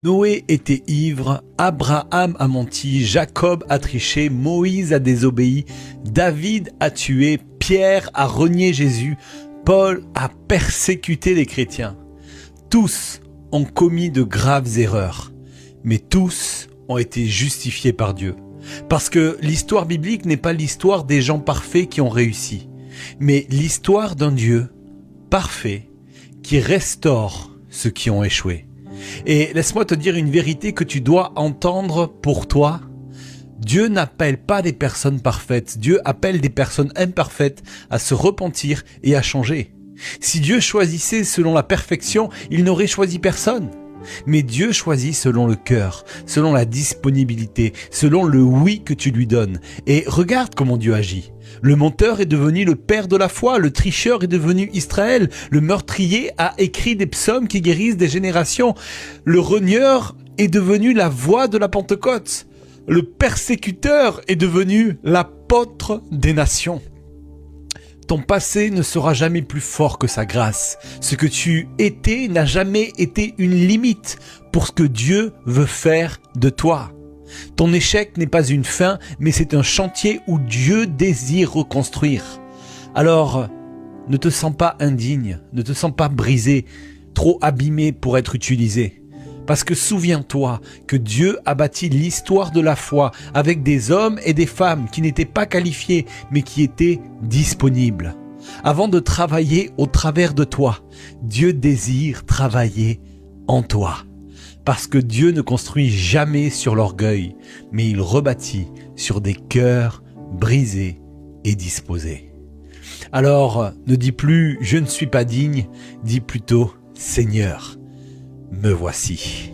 Noé était ivre, Abraham a menti, Jacob a triché, Moïse a désobéi, David a tué, Pierre a renié Jésus, Paul a persécuté les chrétiens. Tous ont commis de graves erreurs, mais tous ont été justifiés par Dieu. Parce que l'histoire biblique n'est pas l'histoire des gens parfaits qui ont réussi, mais l'histoire d'un Dieu parfait qui restaure ceux qui ont échoué. Et laisse-moi te dire une vérité que tu dois entendre pour toi. Dieu n'appelle pas des personnes parfaites. Dieu appelle des personnes imparfaites à se repentir et à changer. Si Dieu choisissait selon la perfection, il n'aurait choisi personne. Mais Dieu choisit selon le cœur, selon la disponibilité, selon le oui que tu lui donnes. Et regarde comment Dieu agit. Le menteur est devenu le père de la foi, le tricheur est devenu Israël, le meurtrier a écrit des psaumes qui guérissent des générations, le renieur est devenu la voix de la Pentecôte, le persécuteur est devenu l'apôtre des nations. Ton passé ne sera jamais plus fort que sa grâce. Ce que tu étais n'a jamais été une limite pour ce que Dieu veut faire de toi. Ton échec n'est pas une fin, mais c'est un chantier où Dieu désire reconstruire. Alors, ne te sens pas indigne, ne te sens pas brisé, trop abîmé pour être utilisé. Parce que souviens-toi que Dieu a bâti l'histoire de la foi avec des hommes et des femmes qui n'étaient pas qualifiés, mais qui étaient disponibles. Avant de travailler au travers de toi, Dieu désire travailler en toi. Parce que Dieu ne construit jamais sur l'orgueil, mais il rebâtit sur des cœurs brisés et disposés. Alors, ne dis plus « je ne suis pas digne », dis plutôt « Seigneur, me voici ».